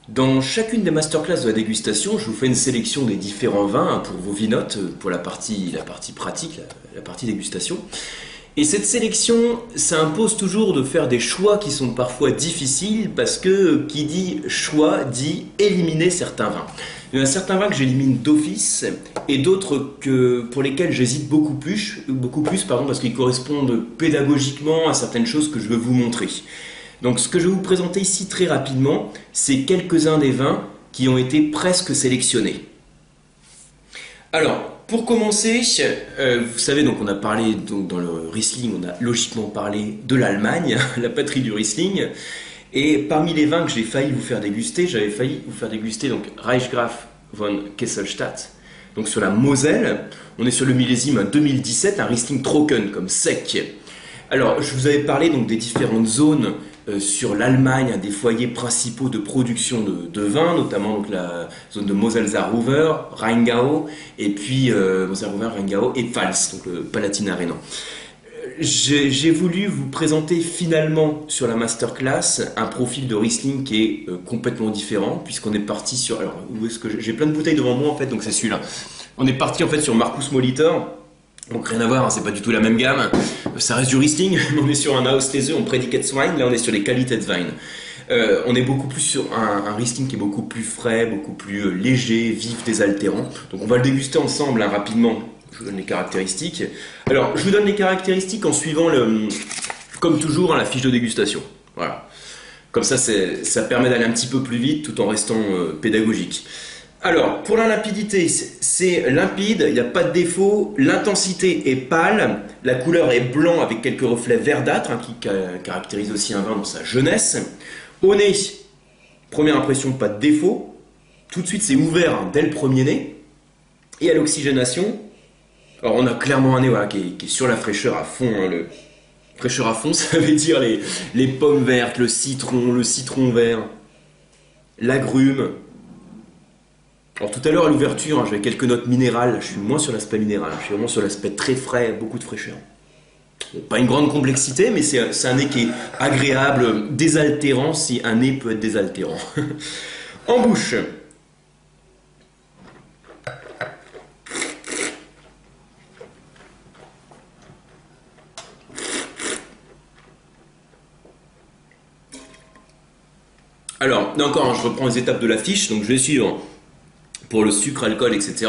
Dans chacune des masterclass de la dégustation, je vous fais une sélection des différents vins pour vos vinotes, pour la partie pratique, la partie dégustation. Et cette sélection, ça impose toujours de faire des choix qui sont parfois difficiles parce que qui dit choix dit éliminer certains vins. Il y en a certains vins que j'élimine d'office et d'autres pour lesquels j'hésite beaucoup plus parce qu'ils correspondent pédagogiquement à certaines choses que je veux vous montrer. Donc ce que je vais vous présenter ici très rapidement, c'est quelques-uns des vins qui ont été presque sélectionnés. Alors, pour commencer, vous savez, donc on a parlé dans le Riesling, on a logiquement parlé de l'Allemagne, la patrie du Riesling. Et parmi les vins que j'ai failli vous faire déguster, j'avais failli vous faire déguster donc Reichsgraf von Kesselstadt, donc sur la Moselle. On est sur le millésime 2017, un Riesling Trocken, comme sec. Alors, je vous avais parlé donc des différentes zones sur l'Allemagne, des foyers principaux de production de vin, notamment donc la zone de Moselle-Saarruwer, Rheingau, et puis Moselle-Saarruwer, Rheingau et Pfalz, donc le Palatinat rhénan. J'ai voulu vous présenter finalement sur la masterclass un profil de Riesling qui est complètement différent, puisqu'on est parti sur... Alors, où est-ce que j'ai plein de bouteilles devant moi en fait, donc c'est celui-là. On est parti en fait sur Marcus Molitor. Donc rien à voir, hein, c'est pas du tout la même gamme. Ça reste du Riesling, mais on est sur un Auslese, on Predicats-Wein, là on est sur les Qualitätswein. On est beaucoup plus sur un Riesling qui est beaucoup plus frais, beaucoup plus léger, vif, désaltérant. Donc on va le déguster ensemble hein, rapidement. Je vous donne les caractéristiques. Alors je vous donne les caractéristiques en suivant comme toujours hein, la fiche de dégustation. Voilà. Comme ça permet d'aller un petit peu plus vite tout en restant pédagogique. Alors, pour la limpidité, c'est limpide, il n'y a pas de défaut, l'intensité est pâle, la couleur est blanc avec quelques reflets verdâtres, hein, qui caractérise aussi un vin dans sa jeunesse. Au nez, première impression, pas de défaut, tout de suite c'est ouvert hein, dès le premier nez. Et à l'oxygénation, alors on a clairement un nez voilà, qui est sur la fraîcheur à fond, hein, fraîcheur à fond, ça veut dire les pommes vertes, le citron vert, l'agrume. Alors tout à l'heure à l'ouverture, hein, j'avais quelques notes minérales, je suis moins sur l'aspect minéral, je suis vraiment sur l'aspect très frais, beaucoup de fraîcheur. Bon, pas une grande complexité, mais c'est un nez qui est agréable, désaltérant, si un nez peut être désaltérant. En bouche. Alors, là encore, hein, je reprends les étapes de la fiche, donc je vais suivre pour le sucre, alcool, etc.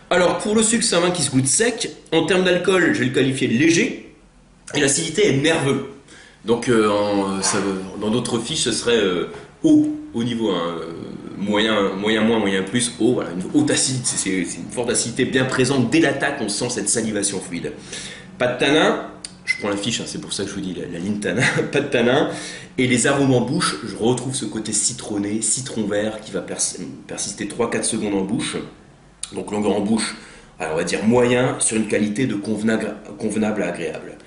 Alors, pour le sucre, c'est un vin qui se goûte sec. En termes d'alcool, je vais le qualifier de léger. Et l'acidité est nerveux. Donc, dans d'autres fiches, ce serait haut, au niveau. Hein, moyen moins, moyen plus, haut. Voilà, une haute acidité. C'est une forte acidité bien présente. Dès l'attaque, on sent cette salivation fluide. Pas de tanin. Je prends la fiche, hein, c'est pour ça que je vous dis la ligne tanin. Pas de tanin. Et les arômes en bouche, je retrouve ce côté citronné, citron vert qui va persister 3-4 secondes en bouche. Donc longueur en bouche, alors on va dire moyen, sur une qualité de convenable à agréable.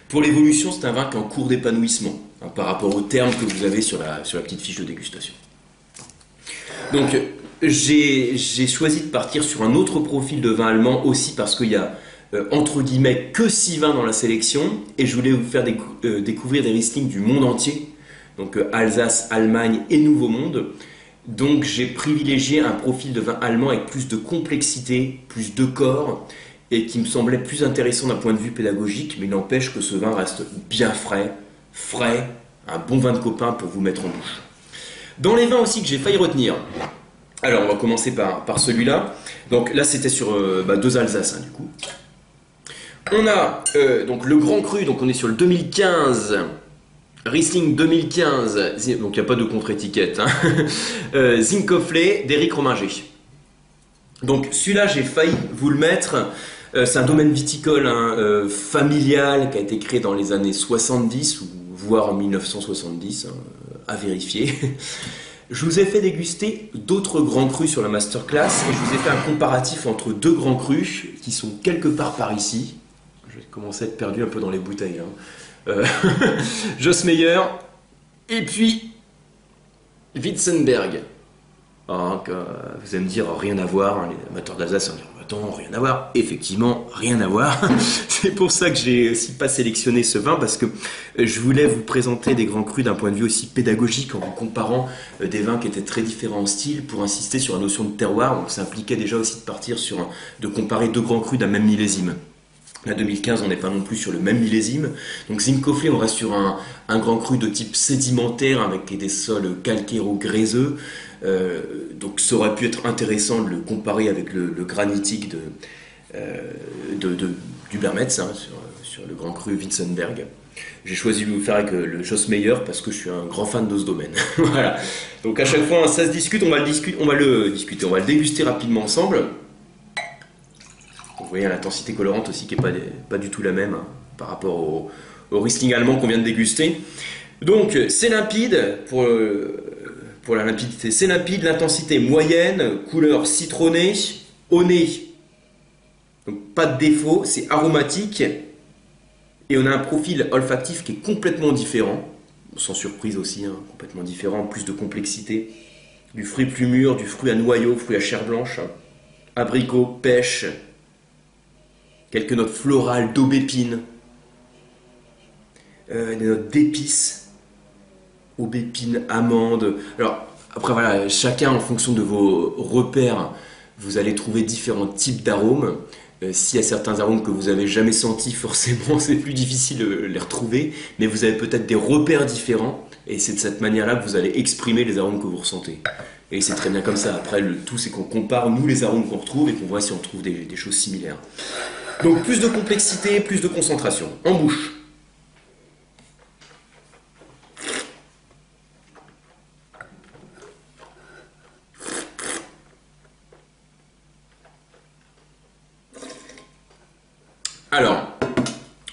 Pour l'évolution, c'est un vin qui est en cours d'épanouissement hein, par rapport aux termes que vous avez sur la petite fiche de dégustation. Donc j'ai choisi de partir sur un autre profil de vin allemand aussi parce qu'il y a entre guillemets que 6 vins dans la sélection et je voulais vous faire découvrir des Riesling du monde entier. Donc Alsace, Allemagne et Nouveau Monde. Donc j'ai privilégié un profil de vin allemand avec plus de complexité, plus de corps, et qui me semblait plus intéressant d'un point de vue pédagogique, mais il n'empêche que ce vin reste bien frais, un bon vin de copain pour vous mettre en bouche. Dans les vins aussi que j'ai failli retenir, alors on va commencer par celui-là. Donc là c'était sur 2 Alsaces hein, du coup. On a donc le Grand Cru, donc on est sur le 2015... Riesling 2015, donc il n'y a pas de contre-étiquette, hein. Zinkofflet d'Éric Rominger. Donc celui-là j'ai failli vous le mettre, c'est un domaine viticole hein, familial qui a été créé dans les années 70, voire en 1970, hein, à vérifier. Je vous ai fait déguster d'autres grands crus sur la masterclass et je vous ai fait un comparatif entre 2 grands crus qui sont quelque part par ici. Je vais commencer à être perdu un peu dans les bouteilles. Hein. Joss Meyer et puis Witzenberg. Alors, vous allez me dire rien à voir, hein, les amateurs d'Alsace vont dire Attends, rien à voir. Effectivement, rien à voir. C'est pour ça que j'ai aussi pas sélectionné ce vin, parce que je voulais vous présenter des grands crus d'un point de vue aussi pédagogique en vous comparant des vins qui étaient très différents en style pour insister sur la notion de terroir. Donc ça impliquait déjà aussi de partir de comparer deux grands crus d'un même millésime. Là, 2015, on n'est pas non plus sur le même millésime. Donc Zincofflet, on reste sur un grand cru de type sédimentaire avec des sols calcairo-gréseux. Donc ça aurait pu être intéressant de le comparer avec le granitique du Bermetz, hein, sur le grand cru Witzenberg. J'ai choisi de vous faire avec le Jossmeyer parce que je suis un grand fan de ce domaine. Voilà. Donc à chaque fois, ça se discute, on va le déguster rapidement ensemble. Vous voyez l'intensité colorante aussi qui n'est pas du tout la même, hein, par rapport au Riesling allemand qu'on vient de déguster. Donc c'est limpide, pour la limpidité, c'est limpide, l'intensité moyenne, couleur citronnée, au nez. Donc pas de défaut, c'est aromatique. Et on a un profil olfactif qui est complètement différent, sans surprise aussi, hein, complètement différent, plus de complexité. Du fruit plus mûr, du fruit à noyau, fruit à chair blanche, abricot, pêche, quelques notes florales, d'aubépine, des notes d'épices, aubépine, amande. Alors, après voilà, chacun en fonction de vos repères, vous allez trouver différents types d'arômes. S'il y a certains arômes que vous n'avez jamais sentis, forcément c'est plus difficile de les retrouver, mais vous avez peut-être des repères différents, et c'est de cette manière-là que vous allez exprimer les arômes que vous ressentez. Et c'est très bien comme ça. Après, le tout, c'est qu'on compare, nous, les arômes qu'on retrouve, et qu'on voit si on trouve des choses similaires. Donc plus de complexité, plus de concentration. En bouche. Alors,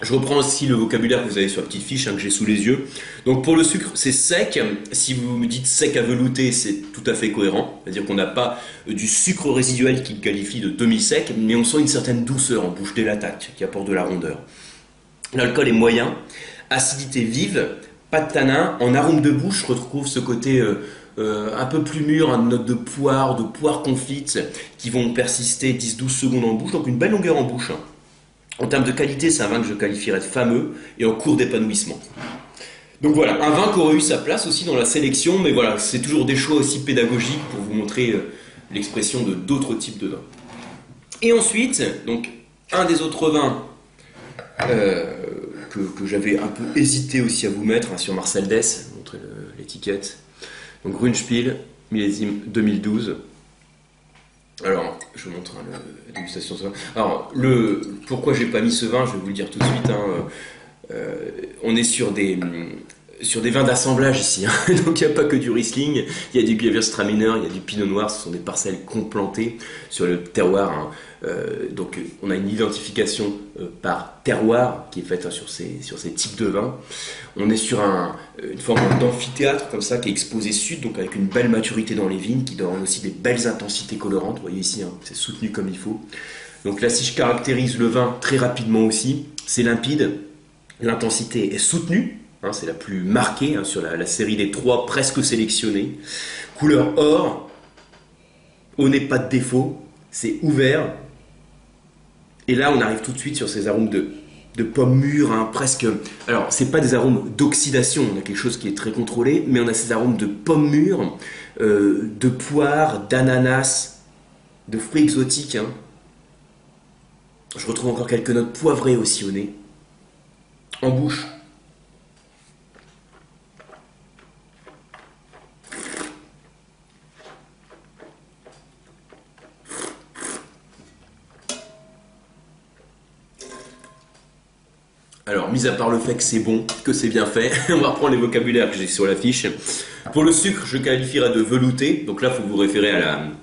je reprends aussi le vocabulaire que vous avez sur la petite fiche, hein, que j'ai sous les yeux. Donc pour le sucre, c'est sec. Si vous me dites sec à velouté, c'est tout à fait cohérent. C'est-à-dire qu'on n'a pas du sucre résiduel qui le qualifie de demi-sec, mais on sent une certaine douceur en bouche dès l'attaque, qui apporte de la rondeur. L'alcool est moyen, acidité vive, pas de tanin. En arôme de bouche, je retrouve ce côté un peu plus mûr, une note de poire confite, qui vont persister 10-12 secondes en bouche, donc une belle longueur en bouche. En termes de qualité, c'est un vin que je qualifierais de fameux et en cours d'épanouissement. Donc voilà, un vin qui aurait eu sa place aussi dans la sélection, mais voilà, c'est toujours des choix aussi pédagogiques pour vous montrer l'expression de d'autres types de vins. Et ensuite, donc, un des autres vins que j'avais un peu hésité aussi à vous mettre, hein, sur Marcel Dess, montrer l'étiquette. Donc Grünspiel, millésime 2012. Alors, je vous montre, hein, la dégustation de ce vin. Alors, pourquoi j'ai pas mis ce vin, je vais vous le dire tout de suite. Hein, on est sur des vins d'assemblage ici. Hein. Donc, il n'y a pas que du Riesling. Il y a du Gewürztraminer, il y a du Pinot Noir. Ce sont des parcelles complantées sur le terroir. Hein. Donc, on a une identification par terroir qui est faite, hein, sur ces types de vins. On est sur une forme d'amphithéâtre comme ça qui est exposé sud, donc avec une belle maturité dans les vignes, qui donne aussi des belles intensités colorantes. Vous voyez ici, hein, c'est soutenu comme il faut. Donc là, si je caractérise le vin très rapidement aussi, c'est limpide, l'intensité est soutenue, hein, c'est la plus marquée, hein, sur la série des 3 presque sélectionnés. Couleur or, au nez pas de défaut, c'est ouvert. Et là, on arrive tout de suite sur ces arômes de pommes mûres, hein, presque. Alors, c'est pas des arômes d'oxydation, on a quelque chose qui est très contrôlé, mais on a ces arômes de pommes mûres, de poire, d'ananas, de fruits exotiques. Hein. Je retrouve encore quelques notes poivrées aussi au nez. En bouche. Alors, mis à part le fait que c'est bon, que c'est bien fait, on va reprendre les vocabulaires que j'ai sur la fiche. Pour le sucre, je qualifierais de velouté. Donc là, il faut vous référer à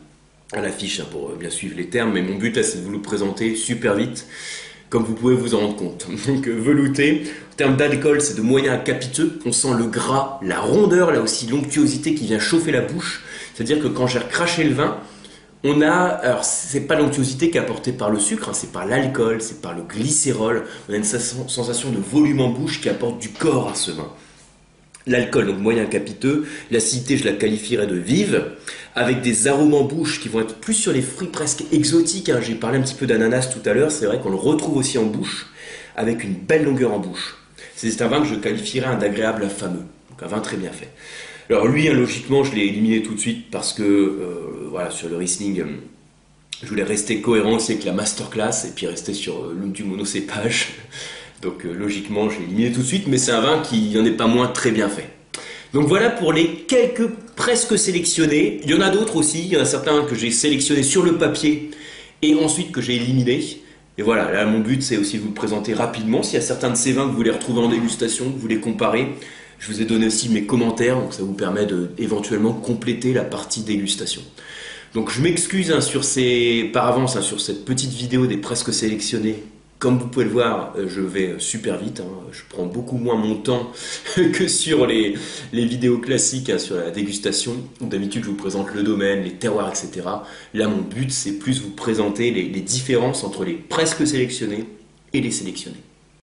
la fiche, hein, pour bien suivre les termes. Mais mon but, là, c'est de vous le présenter super vite, comme vous pouvez vous en rendre compte. Donc, velouté. En termes d'alcool, c'est de moyen à capiteux. On sent le gras, la rondeur, là aussi, l'onctuosité qui vient chauffer la bouche. C'est-à-dire que quand j'ai recraché le vin, on a, alors c'est pas l'onctuosité qui est apportée par le sucre, hein, c'est par l'alcool, c'est par le glycérol. On a une sensation de volume en bouche qui apporte du corps à ce vin. L'alcool, donc moyen capiteux, l'acidité je la qualifierais de vive, avec des arômes en bouche qui vont être plus sur les fruits presque exotiques, hein. J'ai parlé un petit peu d'ananas tout à l'heure, c'est vrai qu'on le retrouve aussi en bouche, avec une belle longueur en bouche. C'est un vin que je qualifierais d'agréable à fameux, donc un vin très bien fait. Alors lui, hein, logiquement, je l'ai éliminé tout de suite parce que, voilà, sur le Riesling, je voulais rester cohérent aussi avec la masterclass et puis rester sur l'une du monocépage. Donc logiquement, je l'ai éliminé tout de suite, mais c'est un vin qui n'en est pas moins très bien fait. Donc voilà pour les quelques presque sélectionnés. Il y en a d'autres aussi, il y en a certains que j'ai sélectionnés sur le papier et ensuite que j'ai éliminés. Et voilà, là mon but c'est aussi de vous le présenter rapidement. S'il y a certains de ces vins que vous voulez retrouver en dégustation, que vous voulez comparer, je vous ai donné aussi mes commentaires, donc ça vous permet de éventuellement compléter la partie dégustation. Donc je m'excuse hein, par avance hein, sur cette petite vidéo des presque sélectionnés. Comme vous pouvez le voir, je vais super vite, hein. Je prends beaucoup moins mon temps que sur les vidéos classiques hein, sur la dégustation. D'habitude, je vous présente le domaine, les terroirs, etc. Là, mon but, c'est plus vous présenter les différences entre les presque sélectionnés et les sélectionnés.